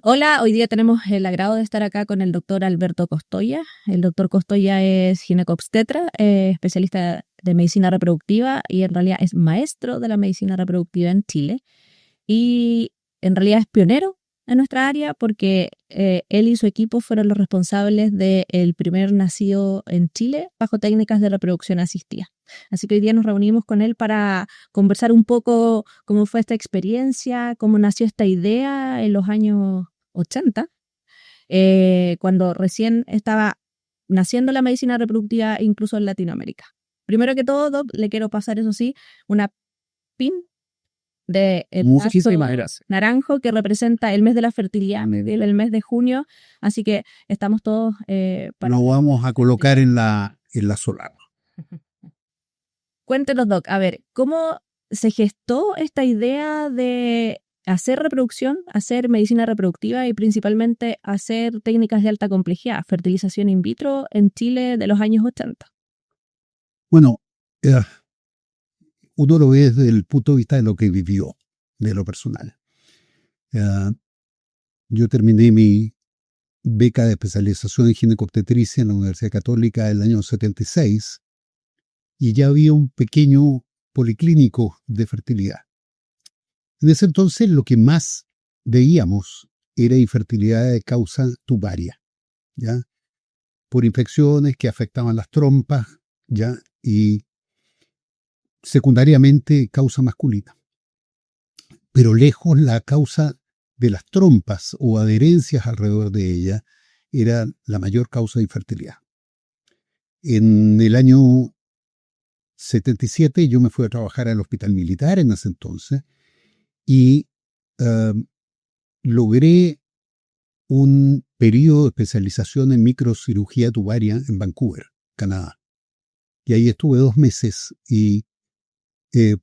Hola, hoy día tenemos el agrado de estar acá con el doctor Alberto Costoya. El doctor Costoya es ginecobstetra, especialista de medicina reproductiva y en realidad es maestro de la medicina reproductiva en Chile. Y en realidad es pionero en nuestra área porque él y su equipo fueron los responsables del primer nacido en Chile bajo técnicas de reproducción asistida. Así que hoy día nos reunimos con él para conversar un poco cómo fue esta experiencia, cómo nació esta idea en los años 80, cuando recién estaba naciendo la medicina reproductiva incluso en Latinoamérica. Primero que todo, Doc, le quiero pasar, eso sí, una pin de el Muchísimas gracias. naranjo que representa el mes de la fertilidad, el mes de junio, así que estamos todos Lo vamos a colocar en la solar. Cuéntenos, Doc, a ver, ¿cómo se gestó esta idea de hacer reproducción, hacer medicina reproductiva y principalmente hacer técnicas de alta complejidad, fertilización in vitro en Chile de los años 80? Bueno, uno lo ve desde el punto de vista de lo que vivió, de lo personal. Yo terminé mi beca de especialización en ginecobstetricia en la Universidad Católica el año 76 y ya había un pequeño policlínico de fertilidad. En ese entonces lo que más veíamos era infertilidad de causa tubaria, ¿ya? Por infecciones que afectaban las trompas, ¿ya? Y secundariamente causa masculina. Pero lejos la causa de las trompas o adherencias alrededor de ella era la mayor causa de infertilidad. En el año 77 yo me fui a trabajar al hospital militar en ese entonces y logré un periodo de especialización en microcirugía tubaria en Vancouver, Canadá. Y ahí estuve 2 meses y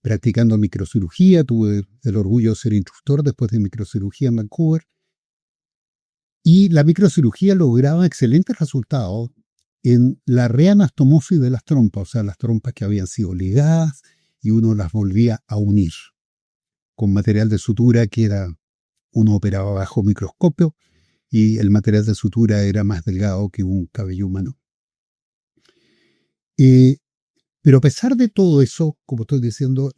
practicando microcirugía. Tuve el orgullo de ser instructor después de microcirugía en Vancouver. Y la microcirugía lograba excelentes resultados en la reanastomosis de las trompas, o sea, las trompas que habían sido ligadas y uno las volvía a unir con material de sutura que uno operaba bajo microscopio y el material de sutura era más delgado que un cabello humano. Pero a pesar de todo eso, como estoy diciendo,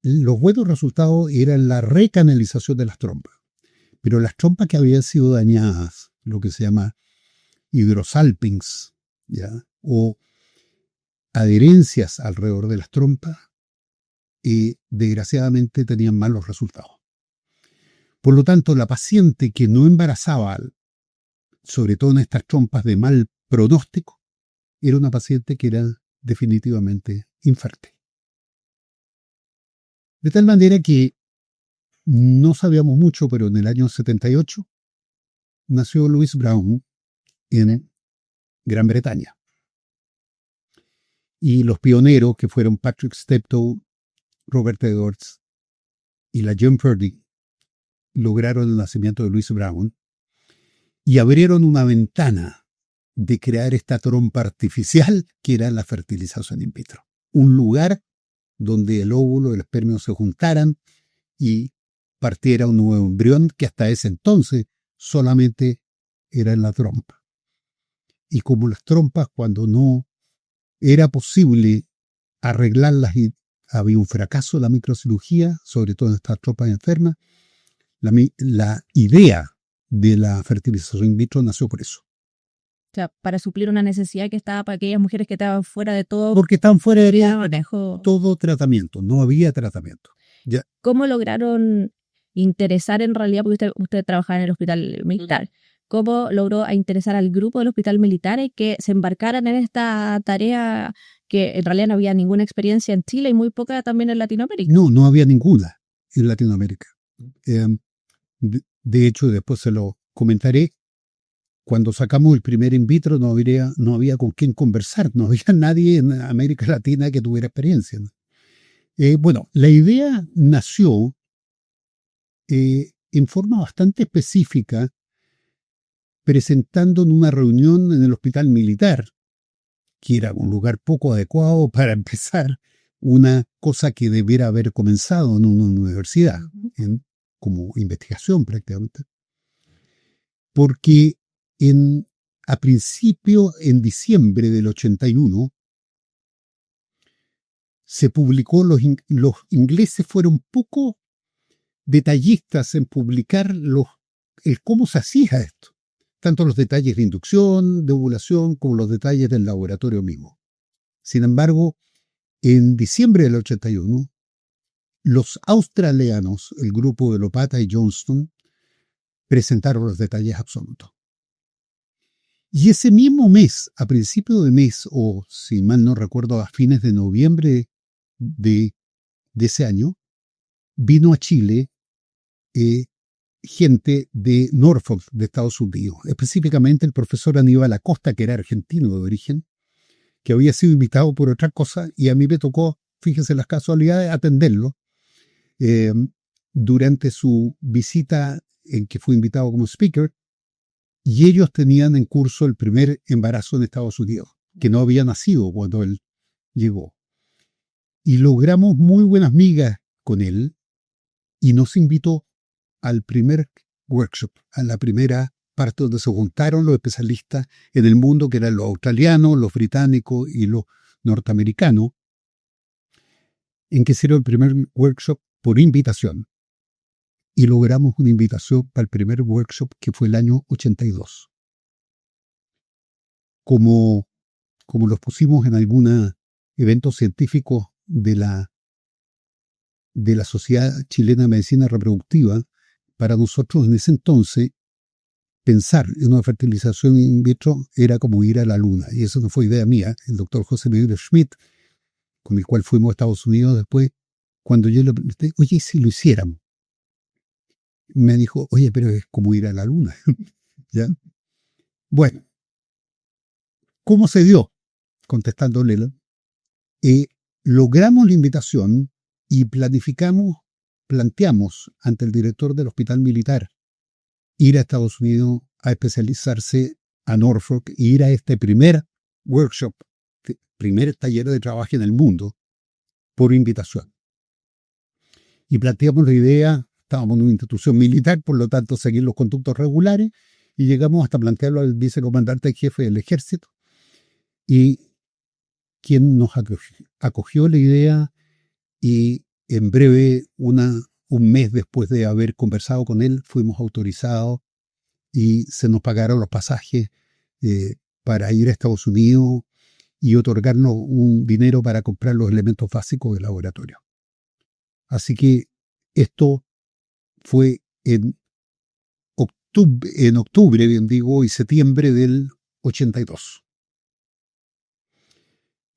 los buenos resultados eran la recanalización de las trompas. Pero las trompas que habían sido dañadas, lo que se llama hidrosalpings, ¿ya? O adherencias alrededor de las trompas, desgraciadamente tenían malos resultados. Por lo tanto, la paciente que no embarazaba, sobre todo en estas trompas de mal pronóstico, era una paciente que era definitivamente infértil. De tal manera que no sabíamos mucho, pero en el año 78 nació Louise Brown en Gran Bretaña. Y los pioneros, que fueron Patrick Steptoe, Robert Edwards y la John Purdy, lograron el nacimiento de Louise Brown y abrieron una ventana de crear esta trompa artificial que era la fertilización in vitro. Un lugar donde el óvulo y el espermio se juntaran y partiera un nuevo embrión que hasta ese entonces solamente era en la trompa. Y como las trompas, cuando no era posible arreglarlas y había un fracaso de la microcirugía, sobre todo en estas trompas enfermas, la idea de la fertilización in vitro nació por eso. O sea, para suplir una necesidad que estaba para aquellas mujeres que estaban fuera de todo. Porque estaban fuera de manejo. Todo tratamiento, no había tratamiento. Ya. ¿Cómo lograron interesar en realidad, porque usted trabajaba en el hospital militar, cómo logró interesar al grupo del hospital militar y que se embarcaran en esta tarea que en realidad no había ninguna experiencia en Chile y muy poca también en Latinoamérica? No había ninguna en Latinoamérica. De hecho, después se lo comentaré. Cuando sacamos el primer in vitro no había con quién conversar, no había nadie en América Latina que tuviera experiencia. Bueno, la idea nació en forma bastante específica, presentando en una reunión en el hospital militar, que era un lugar poco adecuado para empezar una cosa que debiera haber comenzado en una universidad, como investigación prácticamente. porque en diciembre del 81, se publicó, los ingleses fueron poco detallistas en publicar el cómo se hacía esto, tanto los detalles de inducción, de ovulación, como los detalles del laboratorio mismo. Sin embargo, en diciembre del 81, los australianos, el grupo de Lopata y Johnston, presentaron los detalles absolutos. Y ese mismo mes, a principio de mes, o si mal no recuerdo, a fines de noviembre de ese año, vino a Chile gente de Norfolk, de Estados Unidos, específicamente el profesor Aníbal Acosta, que era argentino de origen, que había sido invitado por otra cosa, y a mí me tocó, fíjense las casualidades, atenderlo durante su visita en que fui invitado como speaker, y ellos tenían en curso el primer embarazo en Estados Unidos, que no había nacido cuando él llegó. Y logramos muy buenas migas con él, y nos invitó al primer workshop, a la primera parte donde se juntaron los especialistas en el mundo, que eran los australianos, los británicos y los norteamericanos, en que hicieron el primer workshop por invitación. Y logramos una invitación para el primer workshop, que fue el año 82. Como los pusimos en algún evento científico de la Sociedad Chilena de Medicina Reproductiva, para nosotros en ese entonces pensar en una fertilización in vitro era como ir a la luna. Y eso no fue idea mía. El doctor José Miguel Schmidt, con el cual fuimos a Estados Unidos después, cuando yo le pregunté, oye, si lo hiciéramos, me dijo, oye, pero es como ir a la luna. ¿Ya? Bueno, ¿cómo se dio? Contestándole, logramos la invitación y planteamos ante el director del Hospital Militar ir a Estados Unidos a especializarse a Norfolk e ir a este primer workshop, primer taller de trabajo en el mundo, por invitación. Y planteamos la idea, estábamos en una institución militar, por lo tanto seguir los conductos regulares, y llegamos hasta plantearlo al vicecomandante jefe del ejército, y quien nos acogió la idea, y en breve, un mes después de haber conversado con él, fuimos autorizados y se nos pagaron los pasajes para ir a Estados Unidos y otorgarnos un dinero para comprar los elementos básicos del laboratorio. Así que esto fue en octubre, bien digo, y septiembre del 82.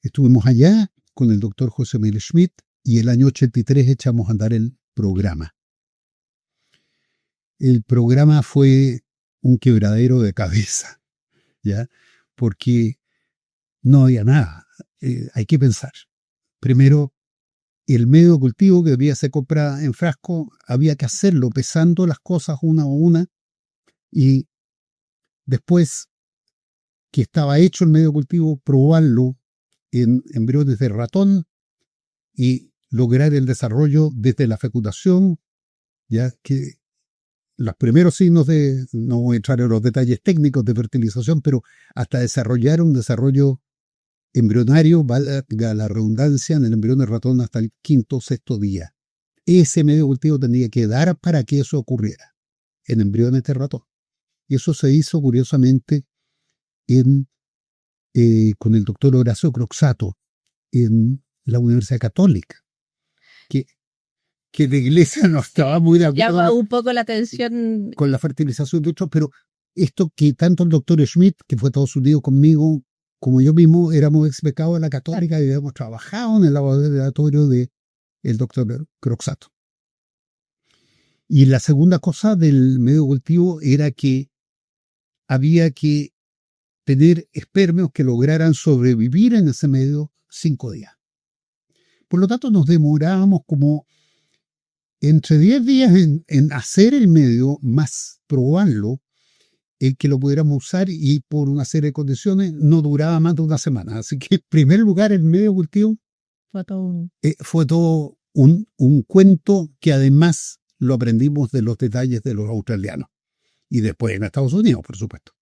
Estuvimos allá con el doctor José Miguel Schmidt y el año 83 echamos a andar el programa. El programa fue un quebradero de cabeza, ¿ya? Porque no había nada. Hay que pensar. Primero, el medio de cultivo que debía ser comprado en frasco, había que hacerlo pesando las cosas una a una, y después que estaba hecho el medio de cultivo, probarlo en embriones de ratón y lograr el desarrollo desde la fecundación, ya que los primeros signos no voy a entrar en los detalles técnicos de fertilización, pero hasta desarrollar un desarrollo embrionario, valga la redundancia, en el embrión de ratón hasta el quinto o sexto día. Ese medio cultivo tenía que dar para que eso ocurriera en embriones de ratón. Y eso se hizo curiosamente con el doctor Horacio Croxatto en la Universidad Católica, que la iglesia no estaba muy de acuerdo. Llama un poco la atención con la fertilización de otros, pero esto que tanto el doctor Schmidt, que fue a Estados Unidos conmigo, como yo mismo, éramos ex becados de la Católica y habíamos trabajado en el laboratorio del doctor Croxatto. Y la segunda cosa del medio cultivo era que había que tener espermios que lograran sobrevivir en ese medio 5 días. Por lo tanto, nos demorábamos como entre 10 días en hacer el medio, más probarlo, que lo pudiéramos usar, y por una serie de condiciones no duraba más de una semana. Así que en primer lugar el medio cultivo fue todo un cuento que además lo aprendimos de los detalles de los australianos. y después en Estados Unidos, por supuesto,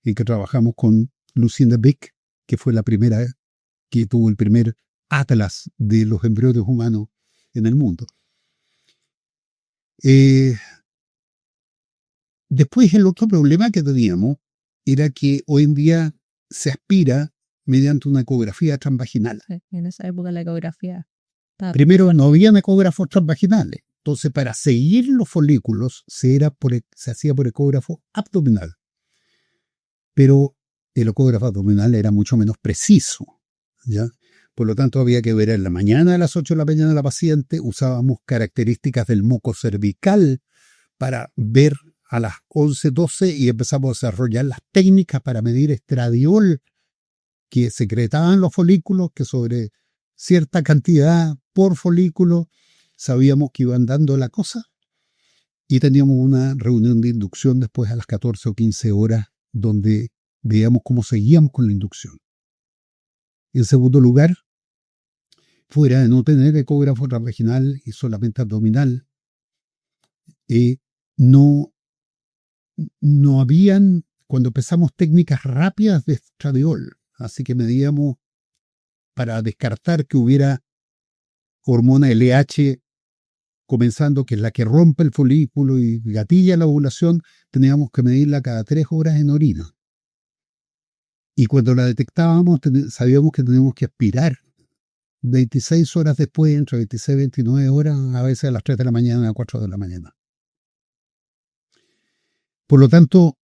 y que trabajamos con Lucinda Beck, que fue la primera que tuvo el primer atlas de los embriones humanos en el mundo. Después el otro problema que teníamos era que hoy en día se aspira mediante una ecografía transvaginal. Sí, en esa época la ecografía estaba... Primero no había ecógrafos transvaginales, entonces para seguir los folículos se hacía por ecógrafo abdominal. Pero el ecógrafo abdominal era mucho menos preciso, ¿ya? Por lo tanto, había que ver en la mañana, a las 8 de la mañana, a la paciente. Usábamos características del moco cervical para ver a las 11, 12 y empezamos a desarrollar las técnicas para medir estradiol que secretaban los folículos, que sobre cierta cantidad por folículo sabíamos que iban dando la cosa. Y teníamos una reunión de inducción después a las 14 o 15 horas donde veíamos cómo seguíamos con la inducción. En segundo lugar, fuera de no tener ecógrafo transvaginal y solamente abdominal, no habían, cuando empezamos, técnicas rápidas de estradiol, así que medíamos para descartar que hubiera hormona LH comenzando, que es la que rompe el folículo y gatilla la ovulación, teníamos que medirla cada 3 horas en orina. Y cuando la detectábamos, sabíamos que teníamos que aspirar 26 horas después, entre 26 y 29 horas, a veces a las 3 de la mañana, a las 4 de la mañana. Por lo tanto,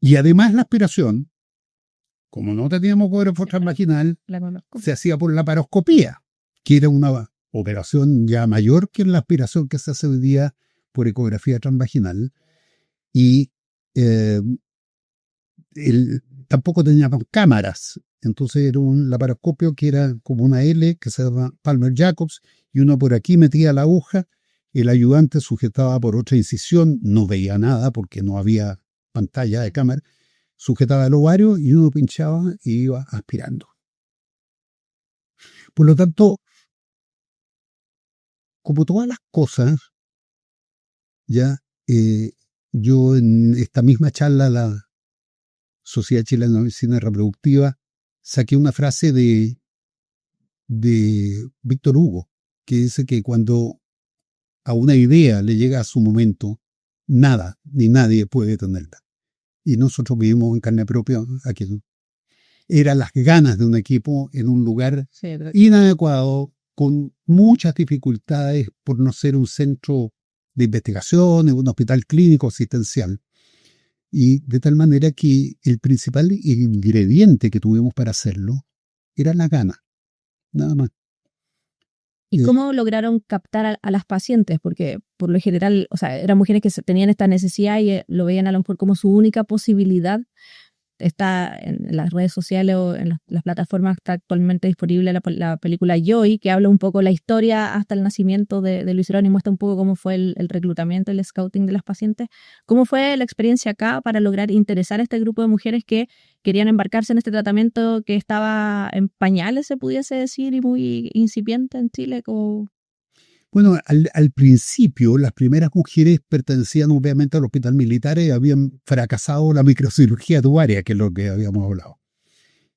y además la aspiración, como no teníamos ecógrafo transvaginal, se hacía por la laparoscopía, que era una operación ya mayor que la aspiración que se hace hoy día por ecografía transvaginal. Y tampoco teníamos cámaras. Entonces era un laparoscopio que era como una L, que se llama Palmer-Jacobs, y uno por aquí metía la aguja, el ayudante sujetaba por otra incisión, no veía nada porque no había pantalla de cámara, sujetaba el ovario y uno pinchaba y iba aspirando. Por lo tanto, como todas las cosas, ya yo en esta misma charla, la Sociedad Chilena de Medicina Reproductiva, saqué una frase de Víctor Hugo, que dice que cuando a una idea le llega a su momento, nada ni nadie puede detenerla. Y nosotros vivimos en carne propia aquí. Eran las ganas de un equipo en un lugar inadecuado, con muchas dificultades por no ser un centro de investigación, un hospital clínico asistencial. Y de tal manera que el principal ingrediente que tuvimos para hacerlo era la gana, nada más. ¿Y cómo lograron captar a las pacientes? Porque por lo general, o sea, eran mujeres que tenían esta necesidad y lo veían a lo mejor como su única posibilidad. Está en las redes sociales o en las plataformas, está actualmente disponible la película Joy, que habla un poco la historia hasta el nacimiento de Luis Herón y muestra un poco cómo fue el reclutamiento, el scouting de las pacientes. ¿Cómo fue la experiencia acá para lograr interesar a este grupo de mujeres que querían embarcarse en este tratamiento que estaba en pañales, se pudiese decir, y muy incipiente en Chile? Bueno, al principio las primeras mujeres pertenecían obviamente al hospital militar y habían fracasado la microcirugía tubaria, que es lo que habíamos hablado.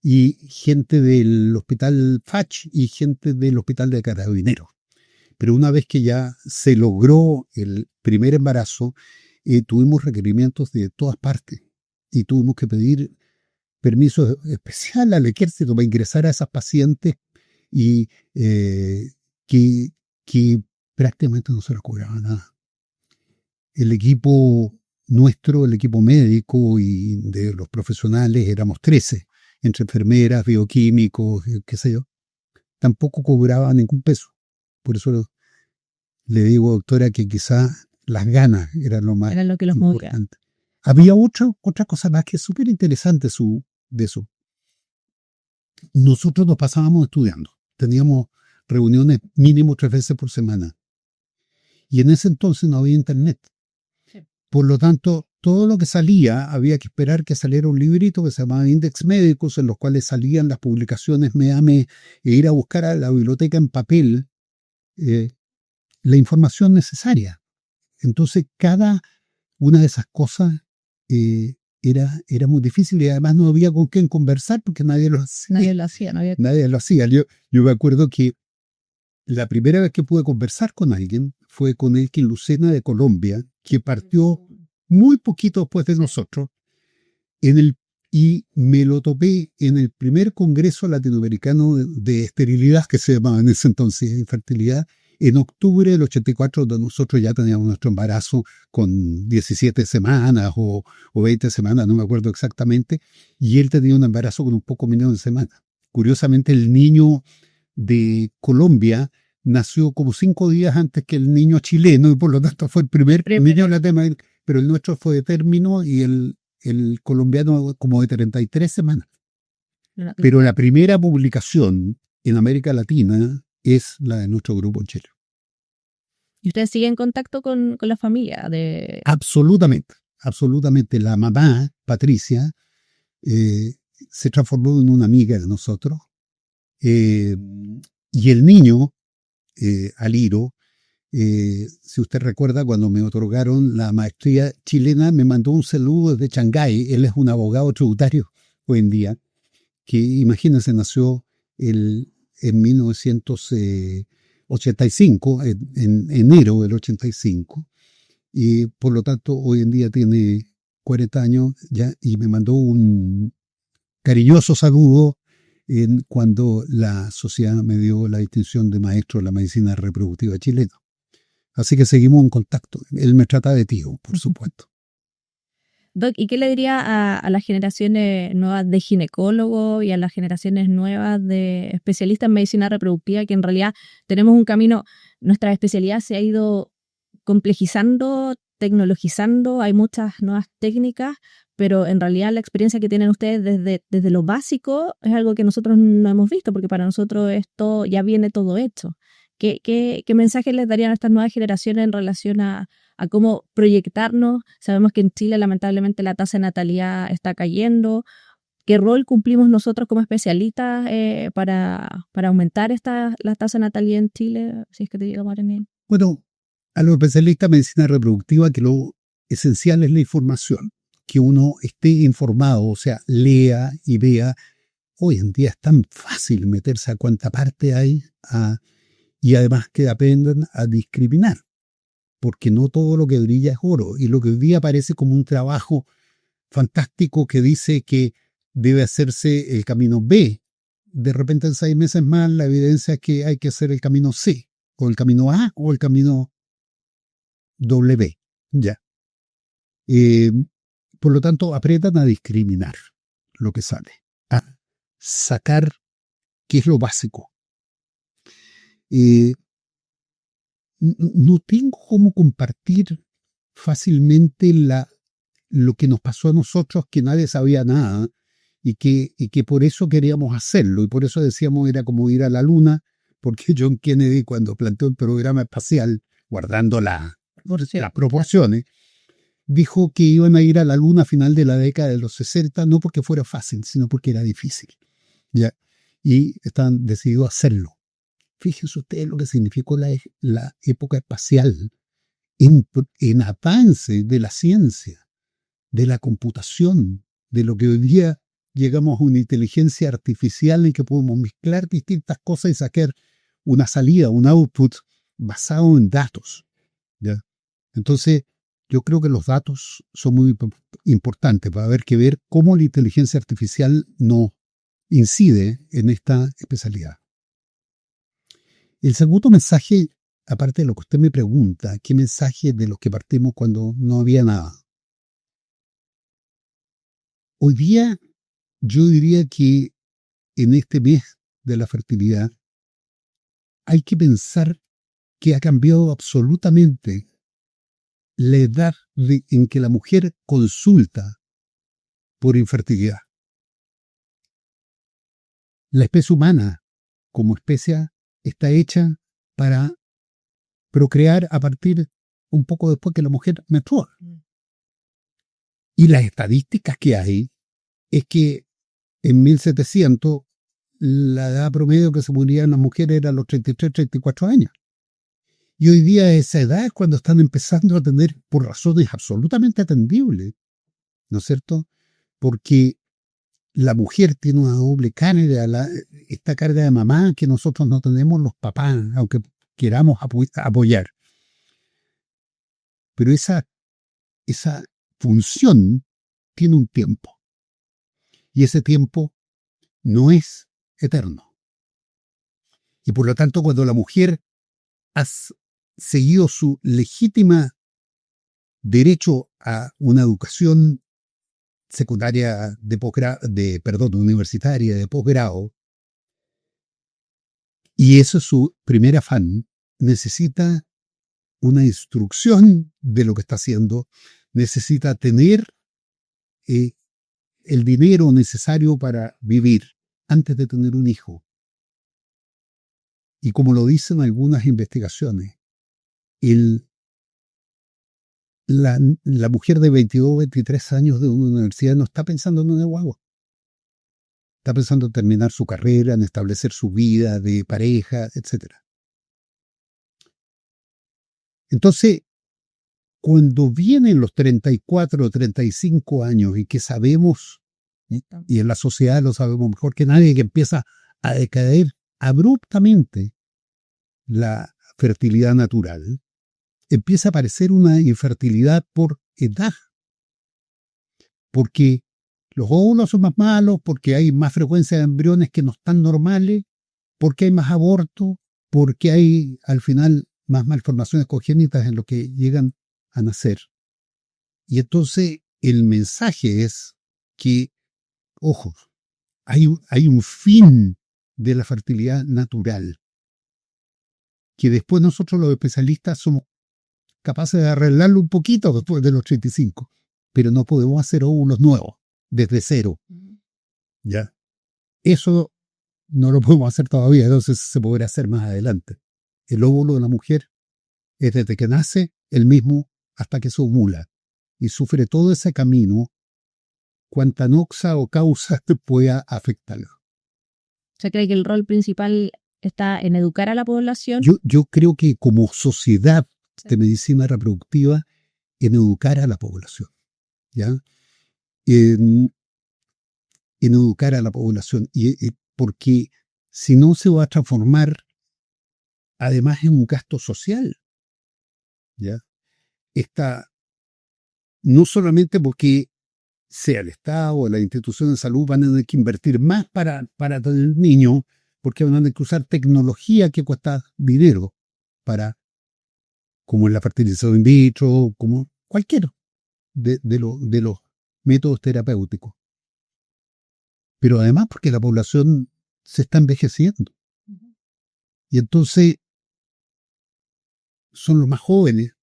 Y gente del hospital Fach y gente del hospital de Carabineros. Pero una vez que ya se logró el primer embarazo, tuvimos requerimientos de todas partes y tuvimos que pedir permiso especial al ejército para ingresar a esas pacientes y que prácticamente no se les cobraba nada. El equipo nuestro, el equipo médico y de los profesionales, éramos 13, entre enfermeras, bioquímicos, qué sé yo, tampoco cobraba ningún peso. Por eso le digo, doctora, que quizá las ganas eran lo más que los importante. Había otra cosa más que es súper interesante de eso. Nosotros nos pasábamos estudiando, teníamos reuniones mínimo 3 veces por semana. Y en ese entonces no había internet. Sí. Por lo tanto, todo lo que salía había que esperar que saliera un librito que se llamaba Index Médicos, en los cuales salían las publicaciones mes a mes, e ir a buscar a la biblioteca en papel la información necesaria. Entonces, cada una de esas cosas era muy difícil y además no había con quién conversar porque nadie lo hacía. Nadie lo hacía, no había... Nadie lo hacía. Yo me acuerdo que la primera vez que pude conversar con alguien fue con Elkin Lucena de Colombia, que partió muy poquito después de nosotros, y me lo topé en el primer Congreso Latinoamericano de Esterilidad, que se llamaba en ese entonces Infertilidad, en octubre del 84, donde nosotros ya teníamos nuestro embarazo con 17 semanas o 20 semanas, no me acuerdo exactamente, y él tenía un embarazo con un poco menos de semanas. Curiosamente, el niño de Colombia nació como 5 días antes que el niño chileno y por lo tanto fue el primer niño latinoamericano, pero el nuestro fue de término y el colombiano como de 33 semanas. Pero la primera publicación en América Latina es la de nuestro grupo en Chile. ¿Y ustedes siguen en contacto con la familia? Absolutamente, absolutamente. La mamá, Patricia, se transformó en una amiga de nosotros. Y el niño, Aliro, si usted recuerda, cuando me otorgaron la maestría chilena, me mandó un saludo desde Shanghái. Él es un abogado tributario hoy en día, que imagínense, nació en 1985, en enero del 85, y por lo tanto hoy en día tiene 40 años ya, y me mandó un cariñoso saludo cuando la sociedad me dio la distinción de maestro de la medicina reproductiva chilena. Así que seguimos en contacto. Él me trata de tío, por supuesto. Doc, ¿y qué le diría a las generaciones nuevas de ginecólogos y a las generaciones nuevas de especialistas en medicina reproductiva, que en realidad tenemos un camino, nuestra especialidad se ha ido complejizando, tecnologizando, hay muchas nuevas técnicas, pero en realidad la experiencia que tienen ustedes desde lo básico es algo que nosotros no hemos visto, porque para nosotros esto ya viene todo hecho. ¿Qué mensaje les darían a estas nuevas generaciones en relación a cómo proyectarnos? Sabemos que en Chile lamentablemente la tasa de natalidad está cayendo. ¿Qué rol cumplimos nosotros como especialistas para aumentar la tasa de natalidad en Chile? Si es que te llega, Marenil. Bueno, a los especialistas de medicina reproductiva, que lo esencial es la información, que uno esté informado, o sea, lea y vea. Hoy en día es tan fácil meterse a cuánta parte hay y además que aprendan a discriminar, porque no todo lo que brilla es oro, y lo que hoy día parece como un trabajo fantástico que dice que debe hacerse el camino B. De repente en 6 meses más la evidencia es que hay que hacer el camino C, o el camino A, o el camino W. Ya. Por lo tanto, aprendan a discriminar lo que sale, a sacar qué es lo básico. No tengo cómo compartir fácilmente lo que nos pasó a nosotros, que nadie sabía nada, y que por eso queríamos hacerlo, y por eso decíamos era como ir a la luna, porque John Kennedy, cuando planteó el programa espacial, guardando las proporciones, dijo que iban a ir a la luna a final de la década de los 60, no porque fuera fácil, sino porque era difícil. ¿Ya? Y están decididos a hacerlo. Fíjense ustedes lo que significó la época espacial en avance de la ciencia, de la computación, de lo que hoy día llegamos a una inteligencia artificial en que podemos mezclar distintas cosas y sacar una salida, un output basado en datos. ¿Ya? Entonces, yo creo que los datos son muy importantes para ver cómo la inteligencia artificial nos incide en esta especialidad. El segundo mensaje, aparte de lo que usted me pregunta, ¿qué mensaje de los que partimos cuando no había nada? Hoy día yo diría que en este mes de la fertilidad hay que pensar que ha cambiado absolutamente la edad en que la mujer consulta por infertilidad. La especie humana, como especie, está hecha para procrear a partir un poco después que la mujer menstrua. Y las estadísticas que hay es que en 1700 la edad promedio que se morían las mujeres era los 33, 34 años. Y hoy día a esa edad es cuando están empezando a tener, por razones absolutamente atendibles, ¿no es cierto? Porque la mujer tiene una doble carga, esta carga de mamá que nosotros no tenemos los papás, aunque queramos apoyar. Pero esa función tiene un tiempo. Y ese tiempo no es eterno. Y por lo tanto, cuando la mujer ha seguido su legítima derecho a una educación secundaria universitaria de posgrado, y eso es su primer afán, necesita una instrucción de lo que está haciendo, necesita tener el dinero necesario para vivir antes de tener un hijo. Y como lo dicen algunas investigaciones, la mujer de 22, 23 años de una universidad no está pensando en una guagua. Está pensando en terminar su carrera, en establecer su vida de pareja, etc. Entonces, cuando vienen los 34 o 35 años y que sabemos, y en la sociedad lo sabemos mejor que nadie, que empieza a decaer abruptamente la fertilidad natural, empieza a aparecer una infertilidad por edad. Porque los óvulos son más malos, porque hay más frecuencia de embriones que no están normales, porque hay más aborto, porque hay al final más malformaciones congénitas en lo que llegan a nacer. Y entonces el mensaje es que, ojo, hay un fin de la fertilidad natural, que después nosotros los especialistas somos capaces de arreglarlo un poquito después de los 35, pero no podemos hacer óvulos nuevos desde cero. ¿Ya? Eso no lo podemos hacer todavía, entonces se podrá hacer más adelante. El óvulo de la mujer es desde que nace el mismo hasta que se ovula y sufre todo ese camino cuanta noxa o causa pueda afectarlo. ¿Se cree que el rol principal está en educar a la población? Yo creo que como sociedad de medicina reproductiva, en educar a la población, ¿ya? En educar a la población, porque si no se va a transformar además en un gasto social, ¿ya? No solamente porque sea el Estado o la institución de salud van a tener que invertir más para tener niños, porque van a tener que usar tecnología que cuesta dinero como en la fertilización in vitro, como cualquiera de los métodos terapéuticos. Pero además porque la población se está envejeciendo. Y entonces son los más jóvenes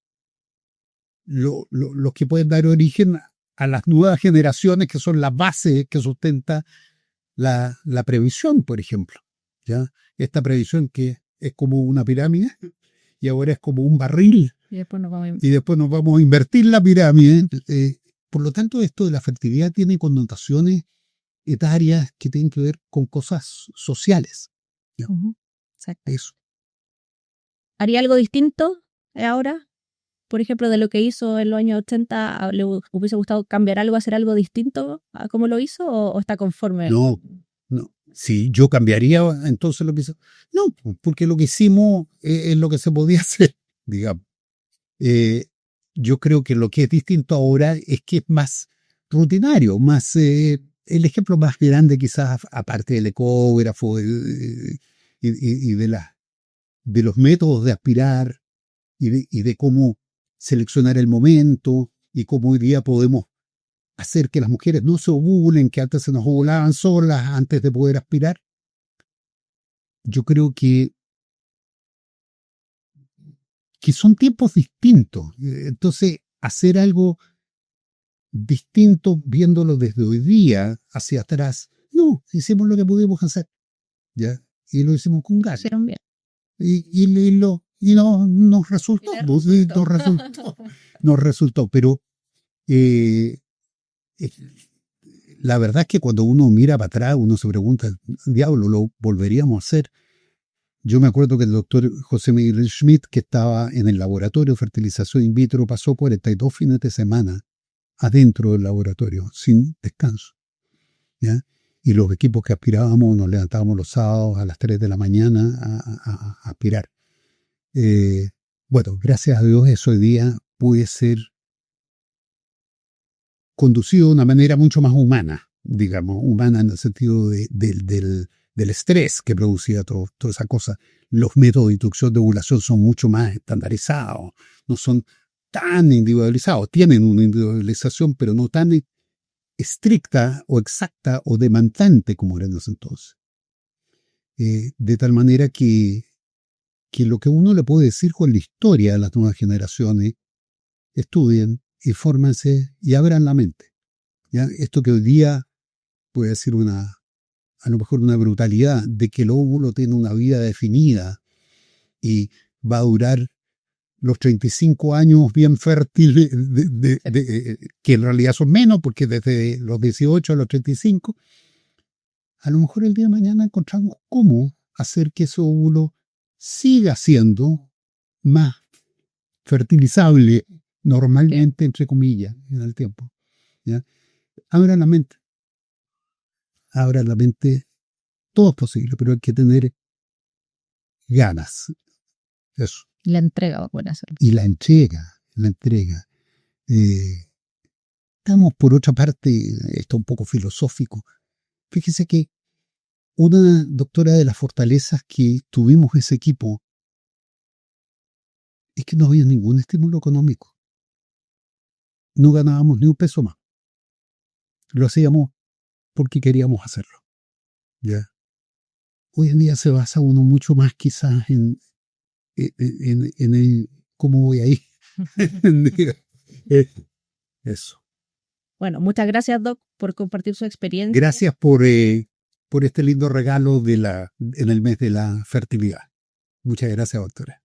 los que pueden dar origen a las nuevas generaciones que son la base que sustenta la previsión, por ejemplo. ¿Ya? Esta previsión que es como una pirámide y ahora es como un barril. Y después nos vamos a invertir la pirámide. Por lo tanto, esto de la fertilidad tiene connotaciones etarias que tienen que ver con cosas sociales. ¿Ya? Exacto. Eso. ¿Haría algo distinto ahora? Por ejemplo, de lo que hizo en los años 80, ¿le hubiese gustado cambiar algo, hacer algo distinto a cómo lo hizo o está conforme? No. Si yo cambiaría entonces lo que hizo. No, porque lo que hicimos es lo que se podía hacer, digamos. Yo creo que lo que es distinto ahora es que es más rutinario, más el ejemplo más grande quizás, aparte del ecógrafo y de los métodos de aspirar y de cómo seleccionar el momento y cómo hoy día podemos hacer que las mujeres no se ovulen, que antes se nos ovulaban solas antes de poder aspirar. Yo creo que son tiempos distintos. Entonces, hacer algo distinto viéndolo desde hoy día hacia atrás, no, hicimos lo que pudimos hacer, ¿ya? Y lo hicimos con ganas. Hicieron bien. Y no, nos resultó, nos resultó, pero la verdad es que cuando uno mira para atrás, uno se pregunta, diablo, ¿lo volveríamos a hacer? Yo me acuerdo que el doctor José Miguel Schmidt, que estaba en el laboratorio de fertilización in vitro, pasó 42 fines de semana adentro del laboratorio, sin descanso, ¿ya? Y los equipos que aspirábamos nos levantábamos los sábados a las 3 de la mañana a aspirar. Bueno, gracias a Dios eso hoy día puede ser conducido de una manera mucho más humana, digamos, humana en el sentido del estrés que producía toda esa cosa. Los métodos de inducción de ovulación son mucho más estandarizados, no son tan individualizados, tienen una individualización, pero no tan estricta o exacta o demandante como era en ese entonces. De tal manera que lo que uno le puede decir con la historia a las nuevas generaciones, estudien, infórmense y abran la mente. ¿Ya? Esto que hoy día puede decir a lo mejor una brutalidad, de que el óvulo tiene una vida definida y va a durar los 35 años bien fértil, que en realidad son menos, porque desde los 18 a los 35, a lo mejor el día de mañana encontramos cómo hacer que ese óvulo siga siendo más fertilizable normalmente, entre comillas, en el tiempo. ¿Ya? Abran la mente. Abran la mente. Todo es posible, pero hay que tener ganas. Eso. La entrega va a poder hacerlo. Y la entrega. Estamos, por otra parte, esto un poco filosófico. Fíjese que una doctora de las fortalezas que tuvimos ese equipo es que no había ningún estímulo económico. No ganábamos ni un peso más. Lo hacíamos porque queríamos hacerlo. ¿Ya? Hoy en día se basa uno mucho más quizás en el cómo voy ahí. Eso. Bueno, muchas gracias, Doc, por compartir su experiencia. Gracias por este lindo regalo en el mes de la fertilidad. Muchas gracias, doctora.